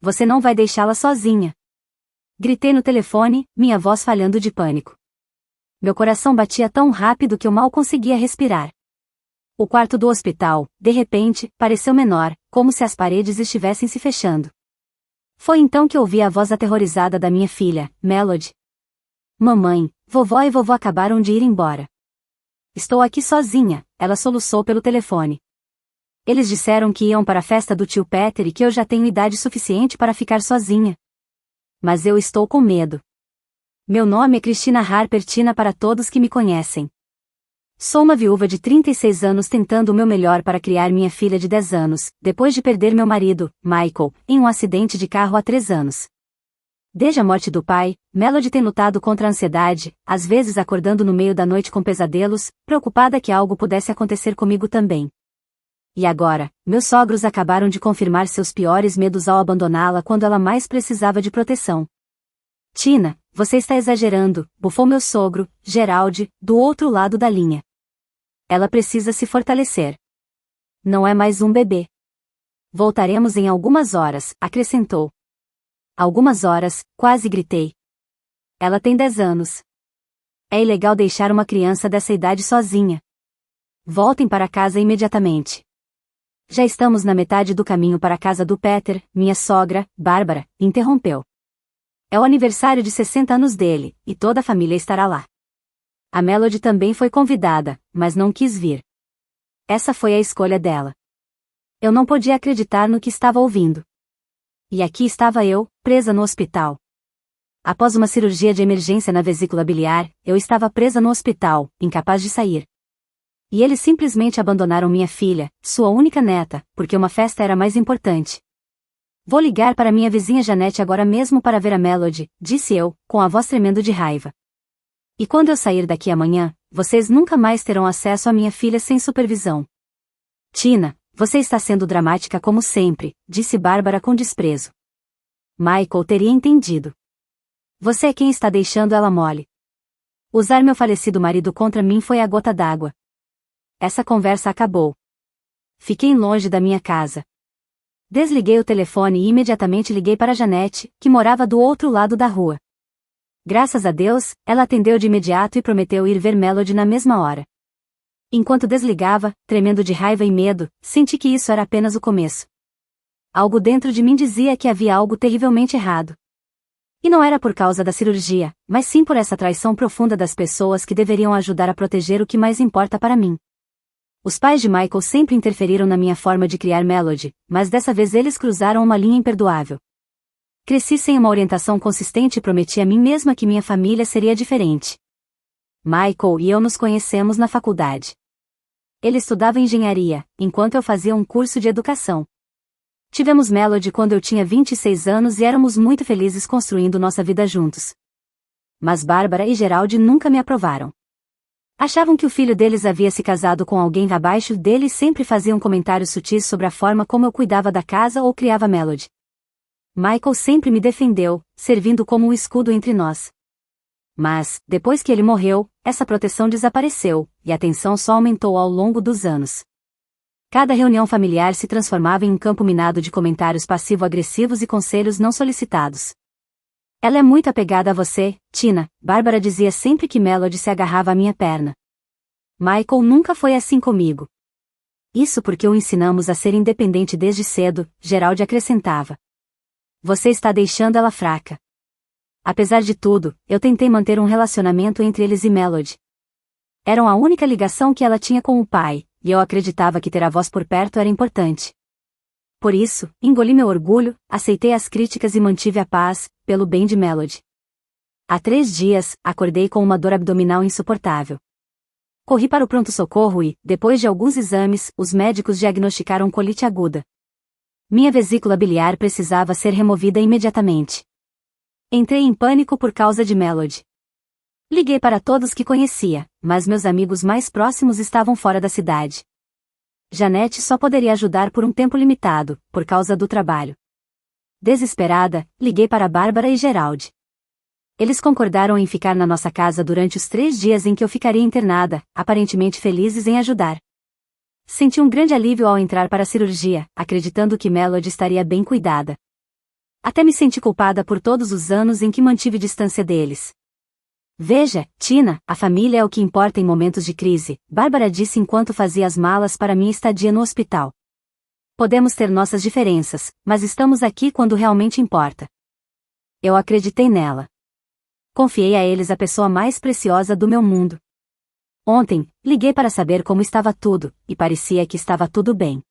você não vai deixá-la sozinha. Gritei no telefone, minha voz falhando de pânico. Meu coração batia tão rápido que eu mal conseguia respirar. O quarto do hospital, de repente, pareceu menor, como se as paredes estivessem se fechando. Foi então que ouvi a voz aterrorizada da minha filha, Melody. Mamãe, vovó e vovó acabaram de ir embora. Estou aqui sozinha, ela soluçou pelo telefone. Eles disseram que iam para a festa do tio Peter e que eu já tenho idade suficiente para ficar sozinha. Mas eu estou com medo. Meu nome é Christina Harper Tina para todos que me conhecem. Sou uma viúva de 36 anos tentando o meu melhor para criar minha filha de 10 anos, depois de perder meu marido, Michael, em um acidente de carro há 3 anos. Desde a morte do pai, Melody tem lutado contra a ansiedade, às vezes acordando no meio da noite com pesadelos, preocupada que algo pudesse acontecer comigo também. E agora, meus sogros acabaram de confirmar seus piores medos ao abandoná-la quando ela mais precisava de proteção. Tina, você está exagerando, bufou meu sogro, Gerald, do outro lado da linha. Ela precisa se fortalecer. Não é mais um bebê. Voltaremos em algumas horas, acrescentou. Algumas horas, quase gritei. Ela tem 10 anos. É ilegal deixar uma criança dessa idade sozinha. Voltem para casa imediatamente. Já estamos na metade do caminho para a casa do Peter, minha sogra, Bárbara, interrompeu. É o aniversário de 60 anos dele, e toda a família estará lá. A Melody também foi convidada, mas não quis vir. Essa foi a escolha dela. Eu não podia acreditar no que estava ouvindo. E aqui estava eu, presa no hospital. Após uma cirurgia de emergência na vesícula biliar, eu estava presa no hospital, incapaz de sair. E eles simplesmente abandonaram minha filha, sua única neta, porque uma festa era mais importante. Vou ligar para minha vizinha Janete agora mesmo para ver a Melody, disse eu, com a voz tremendo de raiva. E quando eu sair daqui amanhã, vocês nunca mais terão acesso à minha filha sem supervisão. Tina, você está sendo dramática como sempre, disse Bárbara com desprezo. Michael teria entendido. Você é quem está deixando ela mole. Usar meu falecido marido contra mim foi a gota d'água. Essa conversa acabou. Fiquei longe da minha casa. Desliguei o telefone e imediatamente liguei para Janete, que morava do outro lado da rua. Graças a Deus, ela atendeu de imediato e prometeu ir ver Melody na mesma hora. Enquanto desligava, tremendo de raiva e medo, senti que isso era apenas o começo. Algo dentro de mim dizia que havia algo terrivelmente errado. E não era por causa da cirurgia, mas sim por essa traição profunda das pessoas que deveriam ajudar a proteger o que mais importa para mim. Os pais de Michael sempre interferiram na minha forma de criar Melody, mas dessa vez eles cruzaram uma linha imperdoável. Cresci sem uma orientação consistente e prometi a mim mesma que minha família seria diferente. Michael e eu nos conhecemos na faculdade. Ele estudava engenharia, enquanto eu fazia um curso de educação. Tivemos Melody quando eu tinha 26 anos e éramos muito felizes construindo nossa vida juntos. Mas Bárbara e Gerald nunca me aprovaram. Achavam que o filho deles havia se casado com alguém abaixo dele e sempre faziam comentários sutis sobre a forma como eu cuidava da casa ou criava Melody. Michael sempre me defendeu, servindo como um escudo entre nós. Mas, depois que ele morreu, essa proteção desapareceu, e a tensão só aumentou ao longo dos anos. Cada reunião familiar se transformava em um campo minado de comentários passivo-agressivos e conselhos não solicitados. Ela é muito apegada a você, Tina, Bárbara dizia sempre que Melody se agarrava à minha perna. Michael nunca foi assim comigo. Isso porque o ensinamos a ser independente desde cedo, Gerald acrescentava. Você está deixando ela fraca. Apesar de tudo, eu tentei manter um relacionamento entre eles e Melody. Eram a única ligação que ela tinha com o pai, e eu acreditava que ter a voz por perto era importante. Por isso, engoli meu orgulho, aceitei as críticas e mantive a paz, pelo bem de Melody. Há 3 dias, acordei com uma dor abdominal insuportável. Corri para o pronto-socorro e, depois de alguns exames, os médicos diagnosticaram colite aguda. Minha vesícula biliar precisava ser removida imediatamente. Entrei em pânico por causa de Melody. Liguei para todos que conhecia, mas meus amigos mais próximos estavam fora da cidade. Janete só poderia ajudar por um tempo limitado, por causa do trabalho. Desesperada, liguei para Bárbara e Gerald. Eles concordaram em ficar na nossa casa durante os 3 dias em que eu ficaria internada, aparentemente felizes em ajudar. Senti um grande alívio ao entrar para a cirurgia, acreditando que Melody estaria bem cuidada. Até me senti culpada por todos os anos em que mantive distância deles. Veja, Tina, a família é o que importa em momentos de crise, Bárbara disse enquanto fazia as malas para minha estadia no hospital. Podemos ter nossas diferenças, mas estamos aqui quando realmente importa. Eu acreditei nela. Confiei a eles a pessoa mais preciosa do meu mundo. Ontem, liguei para saber como estava tudo, e parecia que estava tudo bem.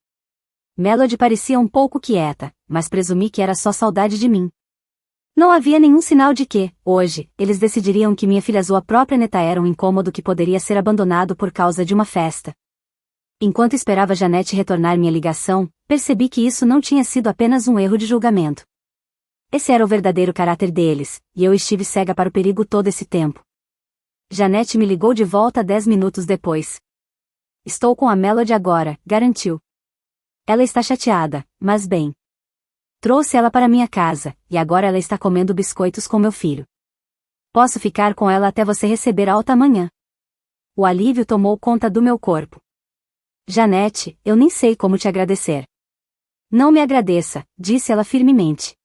Melody parecia um pouco quieta, mas presumi que era só saudade de mim. Não havia nenhum sinal de que, hoje, eles decidiriam que minha filha azul a própria neta era um incômodo que poderia ser abandonado por causa de uma festa. Enquanto esperava Janete retornar minha ligação, percebi que isso não tinha sido apenas um erro de julgamento. Esse era o verdadeiro caráter deles, e eu estive cega para o perigo todo esse tempo. Janete me ligou de volta 10 minutos depois. Estou com a Melody agora, garantiu. Ela está chateada, mas bem. Trouxe ela para minha casa, e agora ela está comendo biscoitos com meu filho. Posso ficar com ela até você receber alta amanhã. O alívio tomou conta do meu corpo. Janete, eu nem sei como te agradecer. Não me agradeça, disse ela firmemente.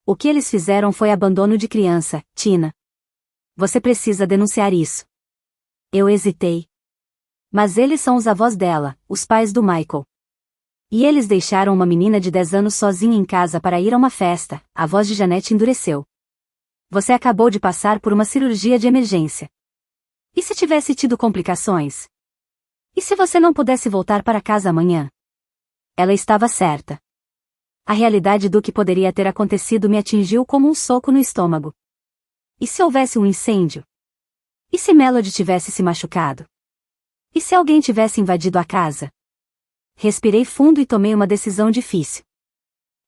O que eles fizeram foi abandono de criança, Tina. Você precisa denunciar isso. Eu hesitei. Mas eles são os avós dela, os pais do Michael. E eles deixaram uma menina de 10 anos sozinha em casa para ir a uma festa, a voz de Janete endureceu. Você acabou de passar por uma cirurgia de emergência. E se tivesse tido complicações? E se você não pudesse voltar para casa amanhã? Ela estava certa. A realidade do que poderia ter acontecido me atingiu como um soco no estômago. E se houvesse um incêndio? E se Melody tivesse se machucado? E se alguém tivesse invadido a casa? Respirei fundo e tomei uma decisão difícil.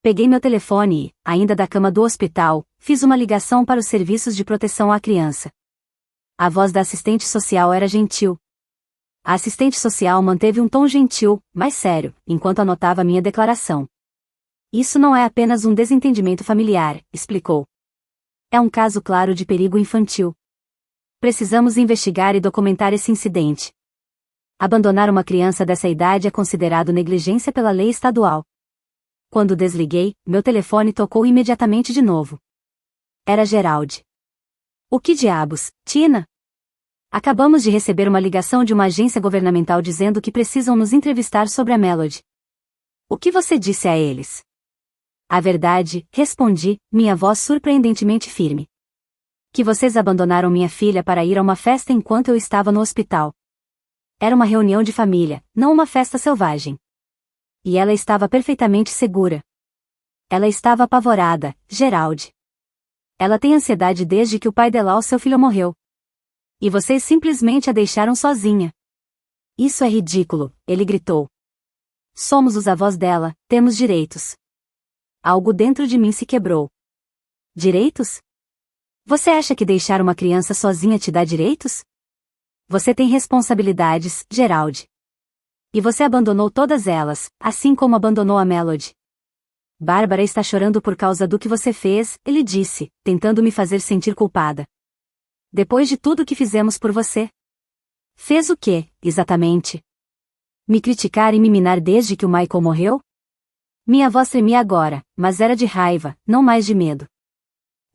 Peguei meu telefone e, ainda da cama do hospital, fiz uma ligação para os serviços de proteção à criança. A voz da assistente social era gentil. A assistente social manteve um tom gentil, mas sério, enquanto anotava minha declaração. Isso não é apenas um desentendimento familiar, explicou. É um caso claro de perigo infantil. Precisamos investigar e documentar esse incidente. Abandonar uma criança dessa idade é considerado negligência pela lei estadual. Quando desliguei, meu telefone tocou imediatamente de novo. Era Gerald. O que diabos, Tina? Acabamos de receber uma ligação de uma agência governamental dizendo que precisam nos entrevistar sobre a Melody. O que você disse a eles? A verdade, respondi, minha voz surpreendentemente firme. Que vocês abandonaram minha filha para ir a uma festa enquanto eu estava no hospital. Era uma reunião de família, não uma festa selvagem. E ela estava perfeitamente segura. Ela estava apavorada, Gerald. Ela tem ansiedade desde que o pai dela, seu filho, morreu. E vocês simplesmente a deixaram sozinha. Isso é ridículo, ele gritou. Somos os avós dela, temos direitos. Algo dentro de mim se quebrou. Direitos? Você acha que deixar uma criança sozinha te dá direitos? Você tem responsabilidades, Gerald. E você abandonou todas elas, assim como abandonou a Melody. Bárbara está chorando por causa do que você fez, ele disse, tentando me fazer sentir culpada. Depois de tudo que fizemos por você. Fez o quê, exatamente? Me criticar e me minar desde que o Michael morreu? Minha voz tremia agora, mas era de raiva, não mais de medo.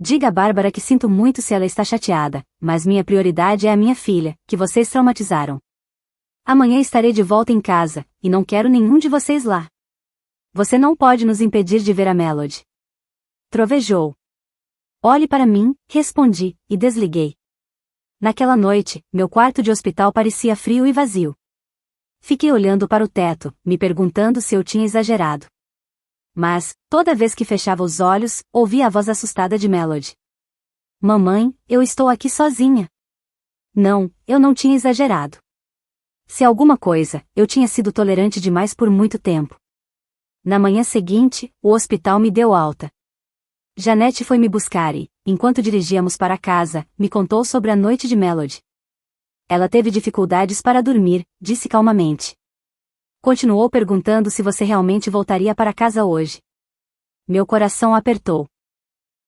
Diga a Bárbara que sinto muito se ela está chateada, mas minha prioridade é a minha filha, que vocês traumatizaram. Amanhã estarei de volta em casa, e não quero nenhum de vocês lá. Você não pode nos impedir de ver a Melody. Trovejou. Olhe para mim, respondi, e desliguei. Naquela noite, meu quarto de hospital parecia frio e vazio. Fiquei olhando para o teto, me perguntando se eu tinha exagerado. Mas, toda vez que fechava os olhos, ouvia a voz assustada de Melody. Mamãe, eu estou aqui sozinha. Não, eu não tinha exagerado. Se alguma coisa, eu tinha sido tolerante demais por muito tempo. Na manhã seguinte, o hospital me deu alta. Janete foi me buscar e, enquanto dirigíamos para casa, me contou sobre a noite de Melody. Ela teve dificuldades para dormir, disse calmamente. Continuou perguntando se você realmente voltaria para casa hoje. Meu coração apertou.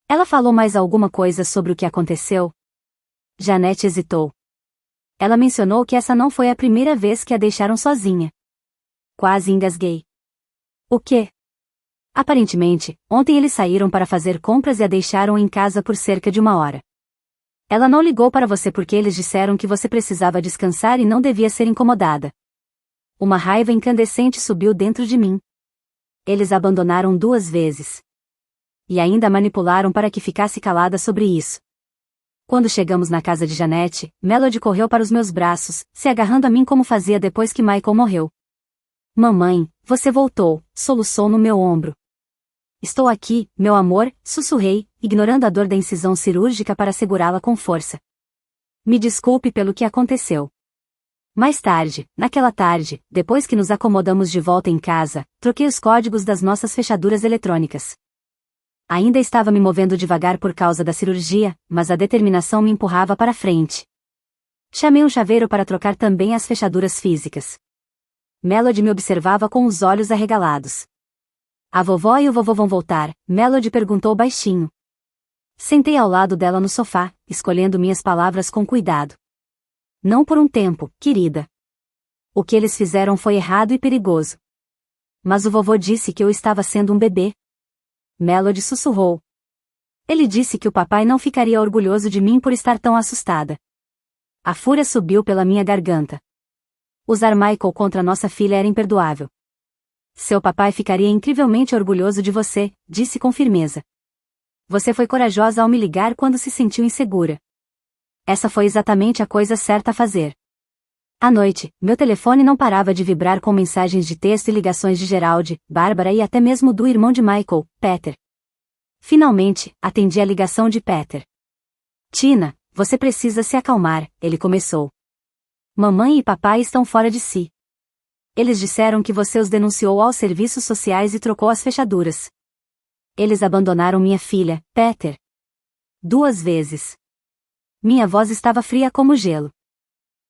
Ela falou mais alguma coisa sobre o que aconteceu? Janete hesitou. Ela mencionou que essa não foi a primeira vez que a deixaram sozinha. Quase engasguei. O quê? Aparentemente, ontem eles saíram para fazer compras e a deixaram em casa por cerca de 1 hora. Ela não ligou para você porque eles disseram que você precisava descansar e não devia ser incomodada. Uma raiva incandescente subiu dentro de mim. Eles a abandonaram 2 vezes. E ainda a manipularam para que ficasse calada sobre isso. Quando chegamos na casa de Janete, Melody correu para os meus braços, se agarrando a mim como fazia depois que Michael morreu. Mamãe, você voltou, soluçou no meu ombro. Estou aqui, meu amor, sussurrei, ignorando a dor da incisão cirúrgica para segurá-la com força. Me desculpe pelo que aconteceu. Mais tarde, naquela tarde, depois que nos acomodamos de volta em casa, troquei os códigos das nossas fechaduras eletrônicas. Ainda estava me movendo devagar por causa da cirurgia, mas a determinação me empurrava para frente. Chamei um chaveiro para trocar também as fechaduras físicas. Melody me observava com os olhos arregalados. A vovó e o vovô vão voltar? Melody perguntou baixinho. Sentei ao lado dela no sofá, escolhendo minhas palavras com cuidado. Não por um tempo, querida. O que eles fizeram foi errado e perigoso. Mas o vovô disse que eu estava sendo um bebê. Melody sussurrou. Ele disse que o papai não ficaria orgulhoso de mim por estar tão assustada. A fúria subiu pela minha garganta. Usar Michael contra nossa filha era imperdoável. Seu papai ficaria incrivelmente orgulhoso de você, disse com firmeza. Você foi corajosa ao me ligar quando se sentiu insegura. Essa foi exatamente a coisa certa a fazer. À noite, meu telefone não parava de vibrar com mensagens de texto e ligações de Gerald, Bárbara e até mesmo do irmão de Michael, Peter. Finalmente, atendi a ligação de Peter. Tina, você precisa se acalmar, ele começou. Mamãe e papai estão fora de si. Eles disseram que você os denunciou aos serviços sociais e trocou as fechaduras. Eles abandonaram minha filha, Peter. 2 vezes. Minha voz estava fria como gelo.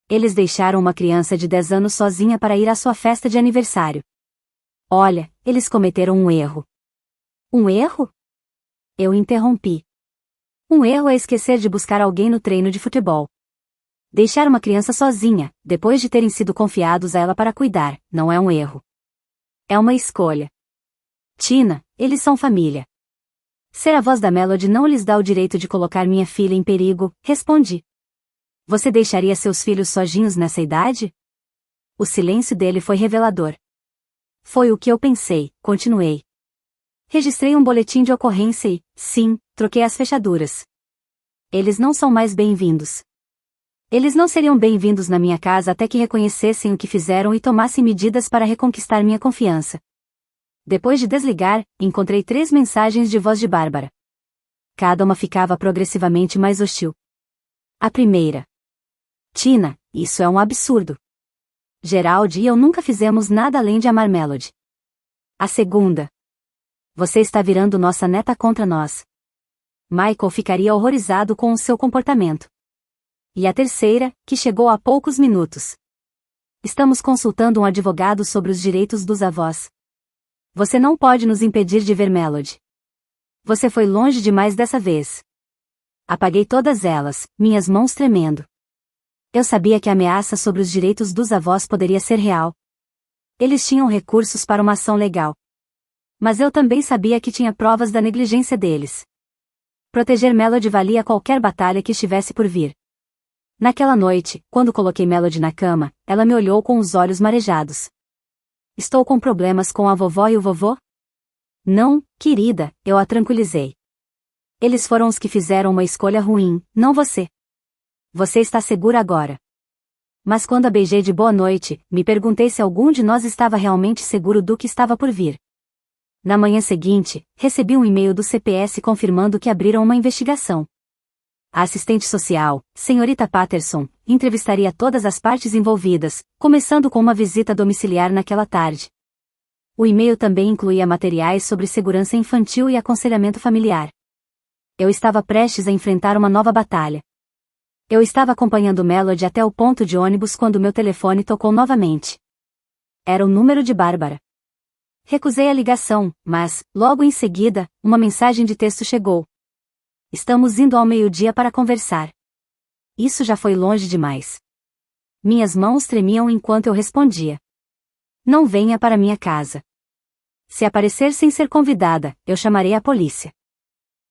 Eles deixaram uma criança de 10 anos sozinha para ir à sua festa de aniversário. Olha, eles cometeram um erro. Um erro? Eu interrompi. Um erro é esquecer de buscar alguém no treino de futebol. Deixar uma criança sozinha, depois de terem sido confiados a ela para cuidar, não é um erro. É uma escolha. Tina, eles são família. Ser a voz da Melody não lhes dá o direito de colocar minha filha em perigo, respondi. Você deixaria seus filhos sozinhos nessa idade? O silêncio dele foi revelador. Foi o que eu pensei, continuei. Registrei um boletim de ocorrência e, sim, troquei as fechaduras. Eles não são mais bem-vindos. Eles não seriam bem-vindos na minha casa até que reconhecessem o que fizeram e tomassem medidas para reconquistar minha confiança. Depois de desligar, encontrei 3 mensagens de voz de Bárbara. Cada uma ficava progressivamente mais hostil. A primeira. Tina, isso é um absurdo. Gerald e eu nunca fizemos nada além de amar Melody. A segunda. Você está virando nossa neta contra nós. Michael ficaria horrorizado com o seu comportamento. E a terceira, que chegou há poucos minutos. Estamos consultando um advogado sobre os direitos dos avós. Você não pode nos impedir de ver Melody. Você foi longe demais dessa vez. Apaguei todas elas, minhas mãos tremendo. Eu sabia que a ameaça sobre os direitos dos avós poderia ser real. Eles tinham recursos para uma ação legal. Mas eu também sabia que tinha provas da negligência deles. Proteger Melody valia qualquer batalha que estivesse por vir. Naquela noite, quando coloquei Melody na cama, ela me olhou com os olhos marejados. Estou com problemas com a vovó e o vovô? Não, querida, eu a tranquilizei. Eles foram os que fizeram uma escolha ruim, não você. Você está segura agora. Mas quando a beijei de boa noite, me perguntei se algum de nós estava realmente seguro do que estava por vir. Na manhã seguinte, recebi um e-mail do CPS confirmando que abriram uma investigação. A assistente social, senhorita Patterson, entrevistaria todas as partes envolvidas, começando com uma visita domiciliar naquela tarde. O e-mail também incluía materiais sobre segurança infantil e aconselhamento familiar. Eu estava prestes a enfrentar uma nova batalha. Eu estava acompanhando Melody até o ponto de ônibus quando meu telefone tocou novamente. Era o número de Bárbara. Recusei a ligação, mas, logo em seguida, uma mensagem de texto chegou. Estamos indo ao meio-dia para conversar. Isso já foi longe demais. Minhas mãos tremiam enquanto eu respondia. Não venha para minha casa. Se aparecer sem ser convidada, eu chamarei a polícia.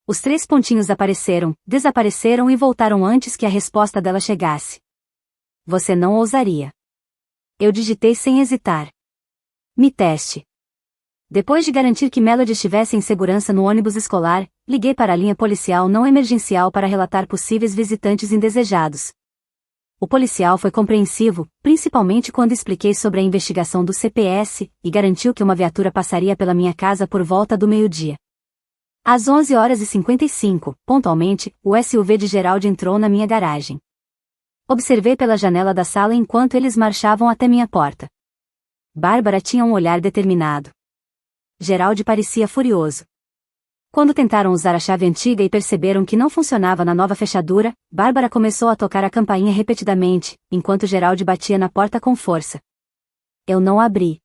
Os 3 pontinhos apareceram, desapareceram e voltaram antes que a resposta dela chegasse. Você não ousaria. Eu digitei sem hesitar. Me teste. Depois de garantir que Melody estivesse em segurança no ônibus escolar, liguei para a linha policial não emergencial para relatar possíveis visitantes indesejados. O policial foi compreensivo, principalmente quando expliquei sobre a investigação do CPS, e garantiu que uma viatura passaria pela minha casa por volta do meio-dia. Às 11h55, pontualmente, o SUV de Gerald entrou na minha garagem. Observei pela janela da sala enquanto eles marchavam até minha porta. Bárbara tinha um olhar determinado. Gerald parecia furioso. Quando tentaram usar a chave antiga e perceberam que não funcionava na nova fechadura, Bárbara começou a tocar a campainha repetidamente, enquanto Gerald batia na porta com força. Eu não abri.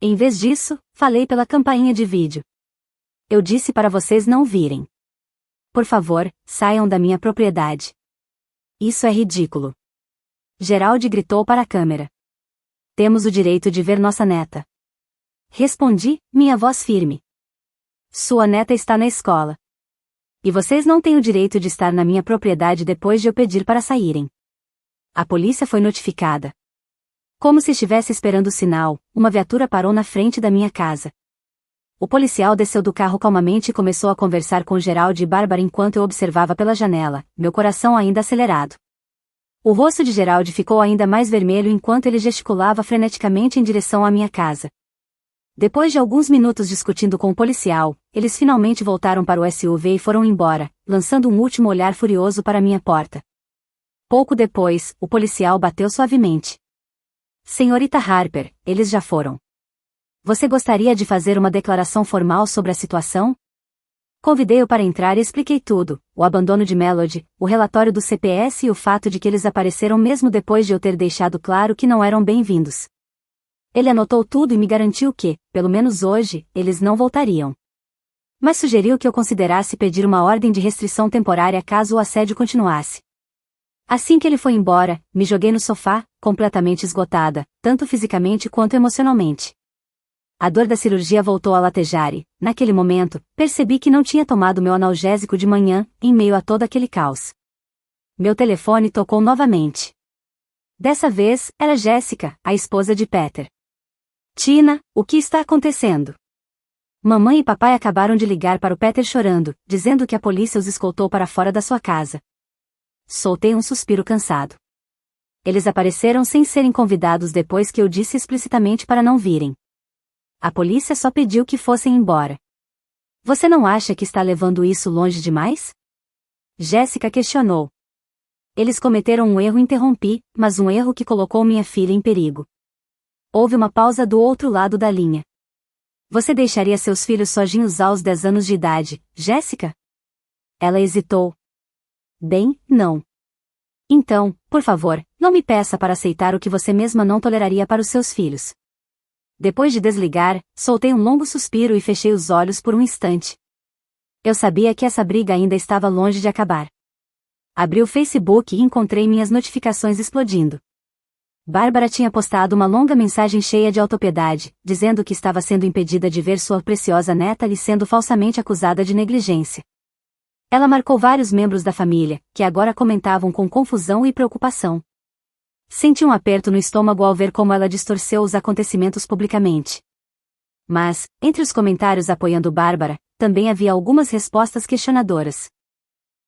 Em vez disso, falei pela campainha de vídeo. Eu disse para vocês não virem. Por favor, saiam da minha propriedade. Isso é ridículo. Gerald gritou para a câmera. Temos o direito de ver nossa neta. Respondi, minha voz firme. Sua neta está na escola. E vocês não têm o direito de estar na minha propriedade depois de eu pedir para saírem. A polícia foi notificada. Como se estivesse esperando o sinal, uma viatura parou na frente da minha casa. O policial desceu do carro calmamente e começou a conversar com Gerald e Bárbara enquanto eu observava pela janela, meu coração ainda acelerado. O rosto de Gerald ficou ainda mais vermelho enquanto ele gesticulava freneticamente em direção à minha casa. Depois de alguns minutos discutindo com o policial, eles finalmente voltaram para o SUV e foram embora, lançando um último olhar furioso para minha porta. Pouco depois, o policial bateu suavemente. Senhorita Harper, eles já foram. Você gostaria de fazer uma declaração formal sobre a situação? Convidei-o para entrar e expliquei tudo, o abandono de Melody, o relatório do CPS e o fato de que eles apareceram mesmo depois de eu ter deixado claro que não eram bem-vindos. Ele anotou tudo e me garantiu que, pelo menos hoje, eles não voltariam. Mas sugeriu que eu considerasse pedir uma ordem de restrição temporária caso o assédio continuasse. Assim que ele foi embora, me joguei no sofá, completamente esgotada, tanto fisicamente quanto emocionalmente. A dor da cirurgia voltou a latejar e, naquele momento, percebi que não tinha tomado meu analgésico de manhã, em meio a todo aquele caos. Meu telefone tocou novamente. Dessa vez, era Jéssica, a esposa de Peter. Tina, o que está acontecendo? Mamãe e papai acabaram de ligar para o Peter chorando, dizendo que a polícia os escoltou para fora da sua casa. Soltei um suspiro cansado. Eles apareceram sem serem convidados depois que eu disse explicitamente para não virem. A polícia só pediu que fossem embora. Você não acha que está levando isso longe demais? Jéssica questionou. Eles cometeram um erro, interrompi, mas um erro que colocou minha filha em perigo. Houve uma pausa do outro lado da linha. Você deixaria seus filhos sozinhos aos 10 anos de idade, Jéssica? Ela hesitou. Bem, não. Então, por favor, não me peça para aceitar o que você mesma não toleraria para os seus filhos. Depois de desligar, soltei um longo suspiro e fechei os olhos por um instante. Eu sabia que essa briga ainda estava longe de acabar. Abri o Facebook e encontrei minhas notificações explodindo. Bárbara tinha postado uma longa mensagem cheia de autopiedade, dizendo que estava sendo impedida de ver sua preciosa neta e sendo falsamente acusada de negligência. Ela marcou vários membros da família, que agora comentavam com confusão e preocupação. Senti um aperto no estômago ao ver como ela distorceu os acontecimentos publicamente. Mas, entre os comentários apoiando Bárbara, também havia algumas respostas questionadoras.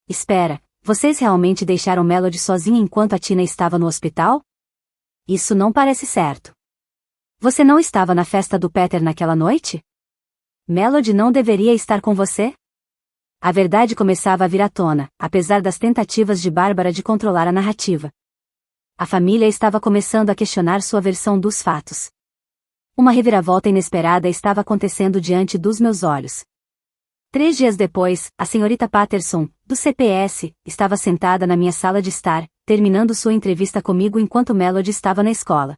Espera, vocês realmente deixaram Melody sozinha enquanto a Tina estava no hospital? Isso não parece certo. Você não estava na festa do Peter naquela noite? Melody não deveria estar com você? A verdade começava a vir à tona, apesar das tentativas de Bárbara de controlar a narrativa. A família estava começando a questionar sua versão dos fatos. Uma reviravolta inesperada estava acontecendo diante dos meus olhos. 3 dias depois, a senhorita Patterson, do CPS, estava sentada na minha sala de estar, terminando sua entrevista comigo enquanto Melody estava na escola.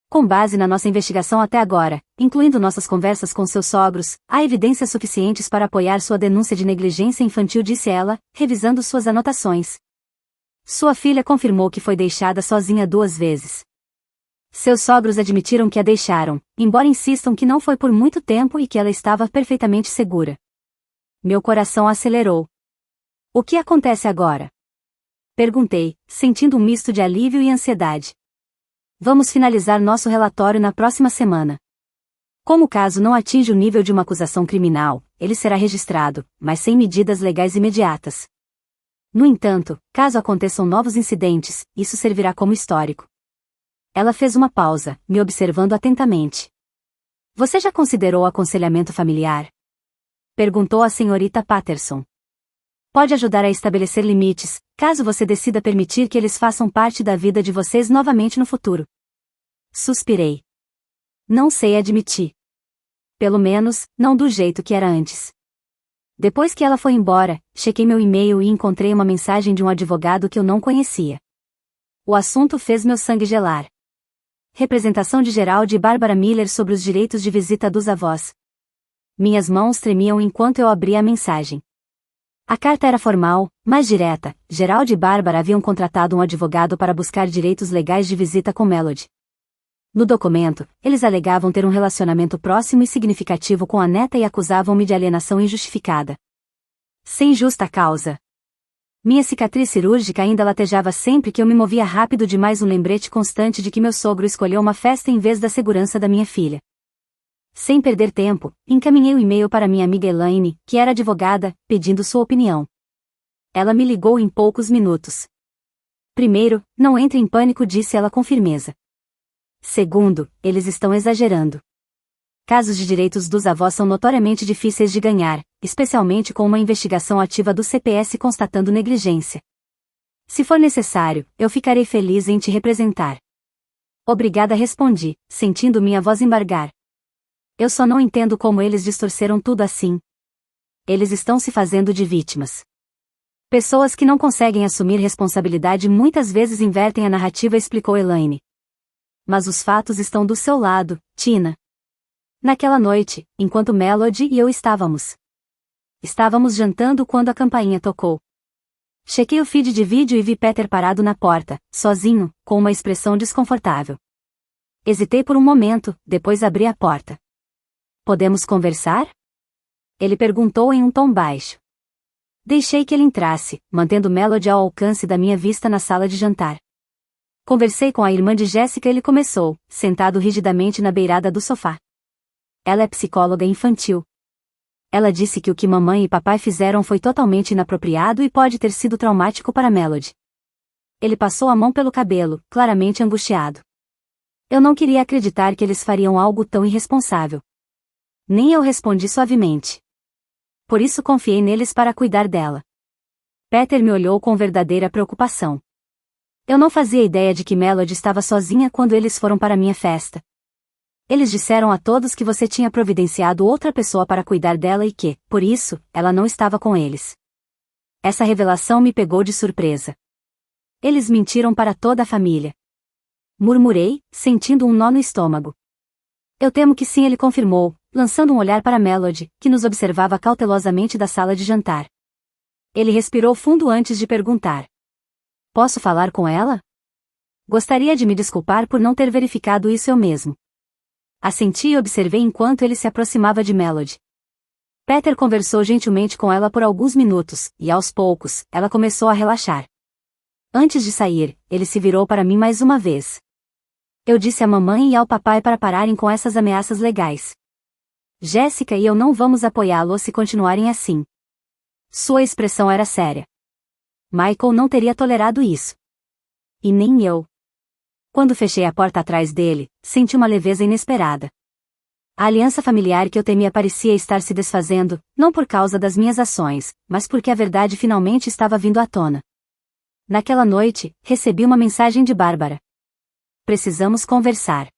Com base na nossa investigação até agora, incluindo nossas conversas com seus sogros, há evidências suficientes para apoiar sua denúncia de negligência infantil, disse ela, revisando suas anotações. Sua filha confirmou que foi deixada sozinha 2 vezes. Seus sogros admitiram que a deixaram, embora insistam que não foi por muito tempo e que ela estava perfeitamente segura. Meu coração acelerou. O que acontece agora? Perguntei, sentindo um misto de alívio e ansiedade. Vamos finalizar nosso relatório na próxima semana. Como o caso não atinge o nível de uma acusação criminal, ele será registrado, mas sem medidas legais imediatas. No entanto, caso aconteçam novos incidentes, isso servirá como histórico. Ela fez uma pausa, me observando atentamente. Você já considerou aconselhamento familiar? Perguntou a senhorita Patterson. Pode ajudar a estabelecer limites, caso você decida permitir que eles façam parte da vida de vocês novamente no futuro. Suspirei. Não sei admitir. Pelo menos, não do jeito que era antes. Depois que ela foi embora, chequei meu e-mail e encontrei uma mensagem de um advogado que eu não conhecia. O assunto fez meu sangue gelar. Representação de Gerald e Barbara Miller sobre os direitos de visita dos avós. Minhas mãos tremiam enquanto eu abria a mensagem. A carta era formal, mas direta. Gerald e Barbara haviam contratado um advogado para buscar direitos legais de visita com Melody. No documento, eles alegavam ter um relacionamento próximo e significativo com a neta e acusavam-me de alienação injustificada. Sem justa causa. Minha cicatriz cirúrgica ainda latejava sempre que eu me movia rápido demais, um lembrete constante de que meu sogro escolheu uma festa em vez da segurança da minha filha. Sem perder tempo, encaminhei o e-mail para minha amiga Elaine, que era advogada, pedindo sua opinião. Ela me ligou em poucos minutos. Primeiro, não entre em pânico, disse ela com firmeza. Segundo, eles estão exagerando. Casos de direitos dos avós são notoriamente difíceis de ganhar, especialmente com uma investigação ativa do CPS constatando negligência. Se for necessário, eu ficarei feliz em te representar. Obrigada, respondi, sentindo minha voz embargar. Eu só não entendo como eles distorceram tudo assim. Eles estão se fazendo de vítimas. Pessoas que não conseguem assumir responsabilidade muitas vezes invertem a narrativa, explicou Elaine. Mas os fatos estão do seu lado, Tina. Naquela noite, enquanto Melody e eu estávamos jantando quando a campainha tocou. Chequei o feed de vídeo e vi Peter parado na porta, sozinho, com uma expressão desconfortável. Hesitei por um momento, depois abri a porta. Podemos conversar? Ele perguntou em um tom baixo. Deixei que ele entrasse, mantendo Melody ao alcance da minha vista na sala de jantar. Conversei com a irmã de Jessica e ele começou, sentado rigidamente na beirada do sofá. Ela é psicóloga infantil. Ela disse que o que mamãe e papai fizeram foi totalmente inapropriado e pode ter sido traumático para Melody. Ele passou a mão pelo cabelo, claramente angustiado. Eu não queria acreditar que eles fariam algo tão irresponsável. Nem eu, respondi suavemente. Por isso confiei neles para cuidar dela. Peter me olhou com verdadeira preocupação. Eu não fazia ideia de que Melody estava sozinha quando eles foram para minha festa. Eles disseram a todos que você tinha providenciado outra pessoa para cuidar dela e que, por isso, ela não estava com eles. Essa revelação me pegou de surpresa. Eles mentiram para toda a família. Murmurei, sentindo um nó no estômago. Eu temo que sim, ele confirmou, lançando um olhar para Melody, que nos observava cautelosamente da sala de jantar. Ele respirou fundo antes de perguntar. Posso falar com ela? Gostaria de me desculpar por não ter verificado isso eu mesmo. Assenti e observei enquanto ele se aproximava de Melody. Peter conversou gentilmente com ela por alguns minutos, e aos poucos, ela começou a relaxar. Antes de sair, ele se virou para mim mais uma vez. Eu disse à mamãe e ao papai para pararem com essas ameaças legais. Jessica e eu não vamos apoiá-lo se continuarem assim. Sua expressão era séria. Michael não teria tolerado isso. E nem eu. Quando fechei a porta atrás dele, senti uma leveza inesperada. A aliança familiar que eu temia parecia estar se desfazendo, não por causa das minhas ações, mas porque a verdade finalmente estava vindo à tona. Naquela noite, recebi uma mensagem de Bárbara. Precisamos conversar.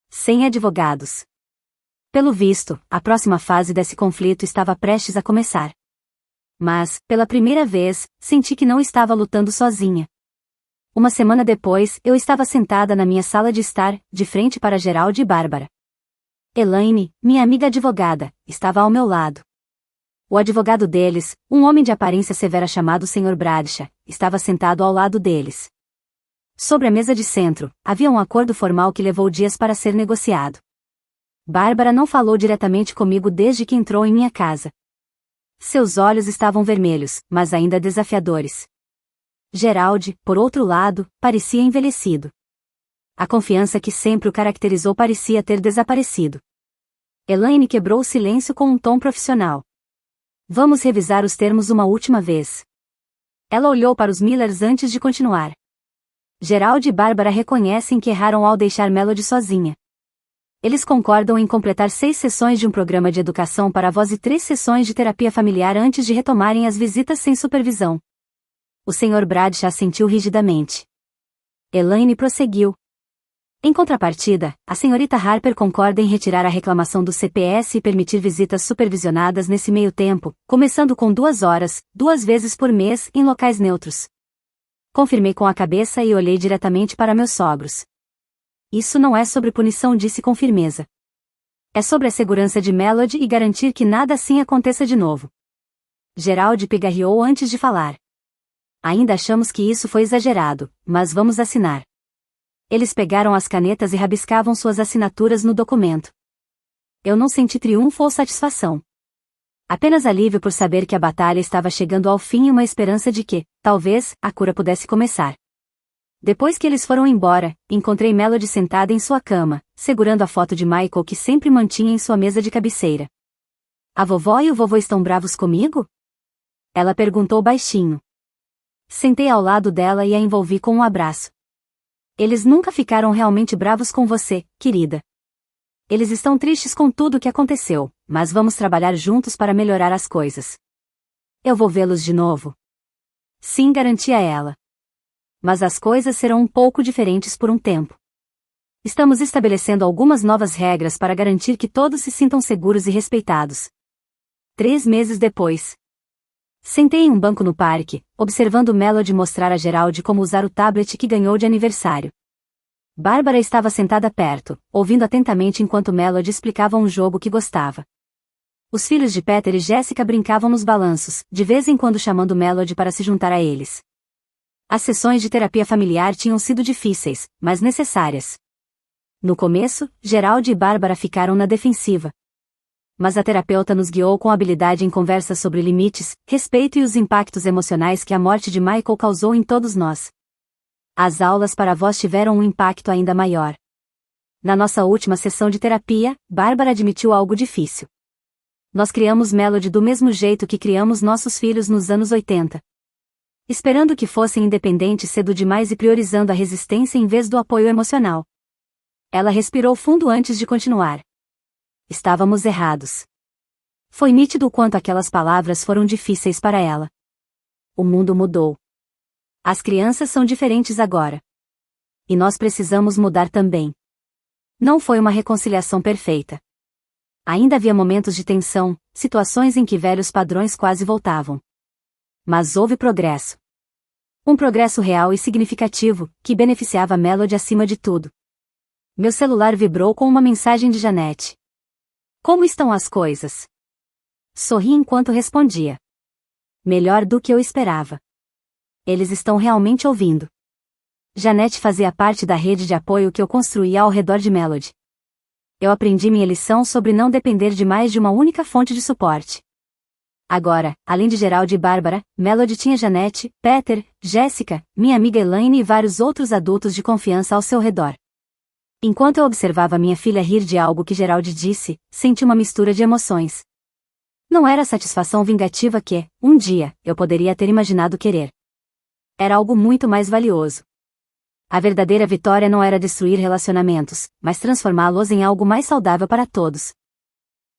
Sem advogados. Pelo visto, a próxima fase desse conflito estava prestes a começar. Mas, pela primeira vez, senti que não estava lutando sozinha. Uma semana depois, eu estava sentada na minha sala de estar, de frente para Gerald e Bárbara. Elaine, minha amiga advogada, estava ao meu lado. O advogado deles, um homem de aparência severa chamado Sr. Bradshaw, estava sentado ao lado deles. Sobre a mesa de centro, havia um acordo formal que levou dias para ser negociado. Bárbara não falou diretamente comigo desde que entrou em minha casa. Seus olhos estavam vermelhos, mas ainda desafiadores. Gerald, por outro lado, parecia envelhecido. A confiança que sempre o caracterizou parecia ter desaparecido. Elaine quebrou o silêncio com um tom profissional. Vamos revisar os termos uma última vez. Ela olhou para os Millers antes de continuar. Gerald e Bárbara reconhecem que erraram ao deixar Melody sozinha. Eles concordam em completar 6 sessões de um programa de educação para avós e 3 sessões de terapia familiar antes de retomarem as visitas sem supervisão. O Sr. Bradshaw assentiu rigidamente. Elaine prosseguiu. Em contrapartida, a senhorita Harper concorda em retirar a reclamação do CPS e permitir visitas supervisionadas nesse meio tempo, começando com 2 horas, 2 vezes por mês, em locais neutros. Confirmei com a cabeça e olhei diretamente para meus sogros. Isso não é sobre punição, disse com firmeza. É sobre a segurança de Melody e garantir que nada assim aconteça de novo. Gerald pigarreou antes de falar. Ainda achamos que isso foi exagerado, mas vamos assinar. Eles pegaram as canetas e rabiscavam suas assinaturas no documento. Eu não senti triunfo ou satisfação. Apenas alívio por saber que a batalha estava chegando ao fim e uma esperança de que, talvez, a cura pudesse começar. Depois que eles foram embora, encontrei Melody sentada em sua cama, segurando a foto de Michael que sempre mantinha em sua mesa de cabeceira. A vovó e o vovô estão bravos comigo? Ela perguntou baixinho. Sentei ao lado dela e a envolvi com um abraço. Eles nunca ficaram realmente bravos com você, querida. Eles estão tristes com tudo o que aconteceu, mas vamos trabalhar juntos para melhorar as coisas. Eu vou vê-los de novo. Sim, garantia ela. Mas as coisas serão um pouco diferentes por um tempo. Estamos estabelecendo algumas novas regras para garantir que todos se sintam seguros e respeitados. 3 meses depois. Sentei em um banco no parque, observando Melody mostrar a Gerald como usar o tablet que ganhou de aniversário. Bárbara estava sentada perto, ouvindo atentamente enquanto Melody explicava um jogo que gostava. Os filhos de Peter e Jessica brincavam nos balanços, de vez em quando chamando Melody para se juntar a eles. As sessões de terapia familiar tinham sido difíceis, mas necessárias. No começo, Gerald e Bárbara ficaram na defensiva. Mas a terapeuta nos guiou com habilidade em conversas sobre limites, respeito e os impactos emocionais que a morte de Michael causou em todos nós. As aulas para avós tiveram um impacto ainda maior. Na nossa última sessão de terapia, Bárbara admitiu algo difícil. Nós criamos Melody do mesmo jeito que criamos nossos filhos nos anos 80. Esperando que fossem independentes cedo demais e priorizando a resistência em vez do apoio emocional. Ela respirou fundo antes de continuar. Estávamos errados. Foi nítido o quanto aquelas palavras foram difíceis para ela. O mundo mudou. As crianças são diferentes agora. E nós precisamos mudar também. Não foi uma reconciliação perfeita. Ainda havia momentos de tensão, situações em que velhos padrões quase voltavam. Mas houve progresso. Um progresso real e significativo, que beneficiava Melody acima de tudo. Meu celular vibrou com uma mensagem de Janete. Como estão as coisas? Sorri enquanto respondia. Melhor do que eu esperava. Eles estão realmente ouvindo. Janete fazia parte da rede de apoio que eu construía ao redor de Melody. Eu aprendi minha lição sobre não depender de mais de uma única fonte de suporte. Agora, além de Gerald e Bárbara, Melody tinha Janete, Peter, Jessica, minha amiga Elaine e vários outros adultos de confiança ao seu redor. Enquanto eu observava minha filha rir de algo que Gerald disse, senti uma mistura de emoções. Não era a satisfação vingativa que, um dia, eu poderia ter imaginado querer. Era algo muito mais valioso. A verdadeira vitória não era destruir relacionamentos, mas transformá-los em algo mais saudável para todos.